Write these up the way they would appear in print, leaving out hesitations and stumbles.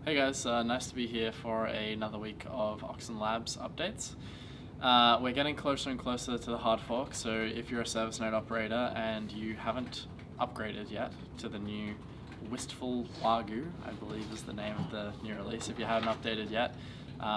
Hey guys, nice to be here for another week of Oxen Labs updates. We're getting closer and closer to the hard fork, so if you're a service node operator and you haven't upgraded yet to the new Wistful Wagyu, I believe is the name of the new release, if you haven't updated yet,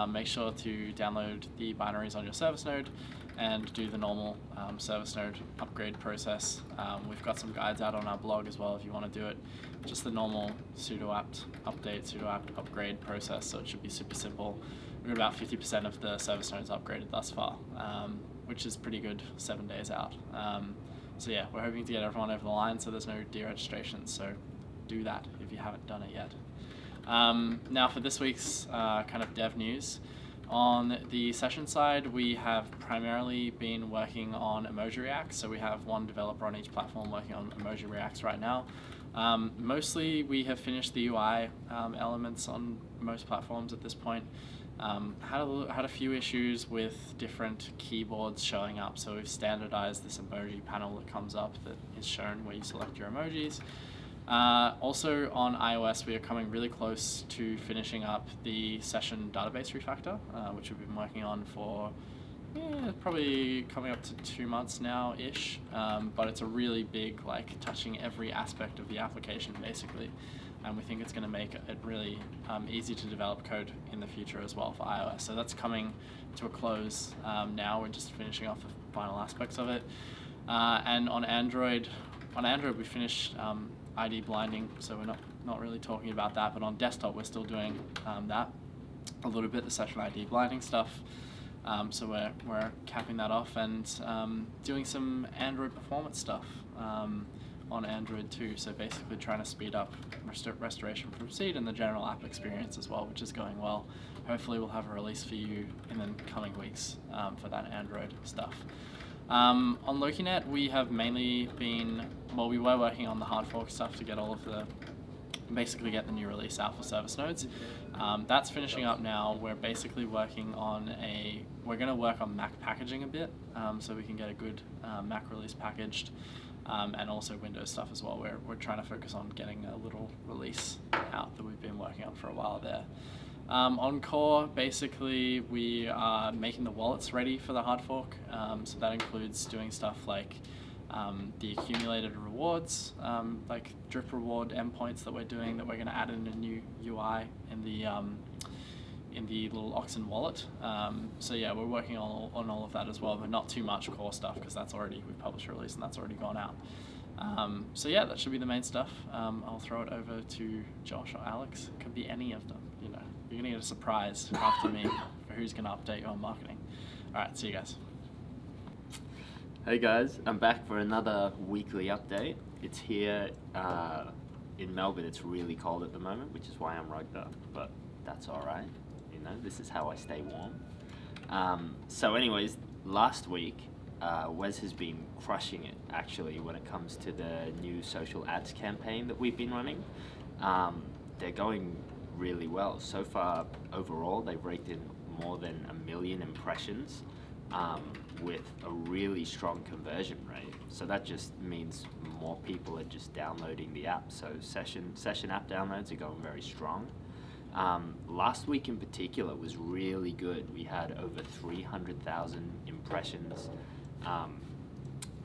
make sure to download the binaries on your service node and do the normal service node upgrade process. We've got some guides out on our blog as well if you want to do it. Just the normal sudo apt update, sudo apt upgrade process, so it should be super simple. We've got about 50% of the service nodes upgraded thus far, which is pretty good 7 days out. So yeah, we're hoping to get everyone over the line so there's no deregistrations, so do that if you haven't done it yet. Now for this week's kind of dev news. On the session side, we have primarily been working on Emoji Reacts, so we have one developer on each platform working on Emoji Reacts right now. Mostly we have finished the UI elements on most platforms at this point. Had a few issues with different keyboards showing up, so we've standardized this emoji panel that comes up that is shown where you select your emojis. Also on iOS, we are coming really close to finishing up the session database refactor, which we've been working on for probably coming up to 2 months now-ish, but it's a really big, touching every aspect of the application basically, and we think it's going to make it really easy to develop code in the future as well for iOS. So that's coming to a close now. We're just finishing off the final aspects of it, and on Android we finished ID blinding, so we're not really talking about that, but on desktop we're still doing that a little bit, the session ID blinding stuff. So we're capping that off and doing some Android performance stuff on Android too, so basically trying to speed up restoration from seed and the general app experience as well, which is going well. Hopefully we'll have a release for you in the coming weeks for that Android stuff. On LokiNet, we have mainly been, we were working on the hard fork stuff to get all of basically get the new release out for service nodes. That's finishing up now. We're basically working on we're going to work on Mac packaging a bit, so we can get a good Mac release packaged, and also Windows stuff as well. We're trying to focus on getting a little release out that we've been working on for a while there. On core, basically we are making the wallets ready for the hard fork, so that includes doing stuff like the accumulated rewards, like drip reward endpoints that we're doing, that we're going to add in a new UI in the little Oxen wallet. So yeah, we're working on all of that as well, but not too much core stuff because we've published a release and that's already gone out. So yeah, that should be the main stuff. I'll throw it over to Josh or Alex. It could be any of them, You're going to get a surprise after me for who's going to update you on marketing. Alright, see you guys. Hey guys, I'm back for another weekly update. It's here in Melbourne. It's really cold at the moment, which is why I'm rugged up, but that's alright. This is how I stay warm. So anyways, last week, Wes has been crushing it actually when it comes to the new social ads campaign that we've been running. They're going really well. So far, overall, they've raked in more than 1 million impressions, with a really strong conversion rate. So that just means more people are just downloading the app. So session app downloads are going very strong. Last week in particular was really good. We had over 300,000 impressions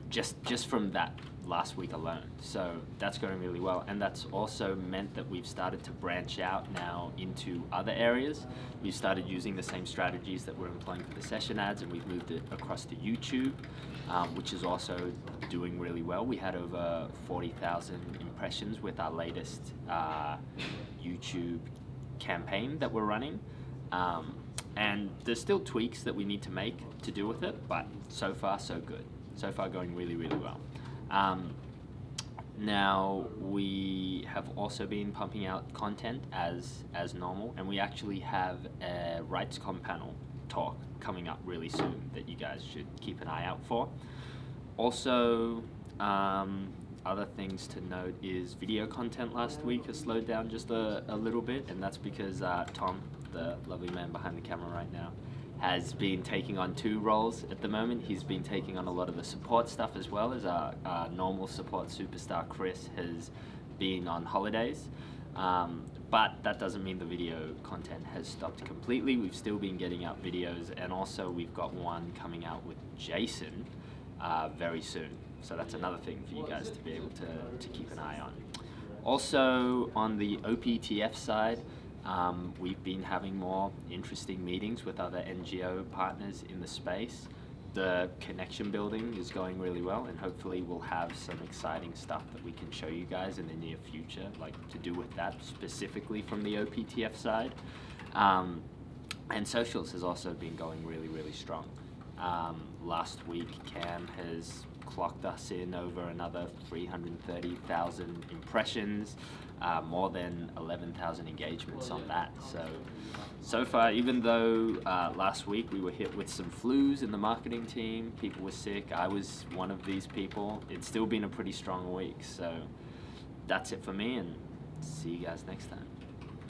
just from that last week alone. So that's going really well, and that's also meant that we've started to branch out now into other areas. We've started using the same strategies that we're employing for the session ads, and we've moved it across to YouTube, which is also doing really well. We had over 40,000 impressions with our latest YouTube campaign that we're running, and there's still tweaks that we need to make to do with it, but so far so good. So far going really, really well. Now we have also been pumping out content as normal, and we actually have a RightsCon panel talk coming up really soon that you guys should keep an eye out for. Also, other things to note is video content last week has slowed down just a little bit, and that's because Tom, the lovely man behind the camera right now, has been taking on 2 roles at the moment. He's been taking on a lot of the support stuff, as well as our normal support superstar Chris has been on holidays. But that doesn't mean the video content has stopped completely. We've still been getting out videos, and also we've got one coming out with Jason very soon. So that's another thing for you guys to be able to keep an eye on. Also, on the OPTF side, we've been having more interesting meetings with other NGO partners in the space. The connection building is going really well, and hopefully we'll have some exciting stuff that we can show you guys in the near future, like to do with that specifically from the OPTF side. And socials has also been going really, really strong. Last week, Cam has clocked us in over another 330,000 impressions, more than 11,000 engagements on that. So far, even though last week we were hit with some flus in the marketing team, people were sick, I was one of these people, it's still been a pretty strong week. So that's it for me, and see you guys next time.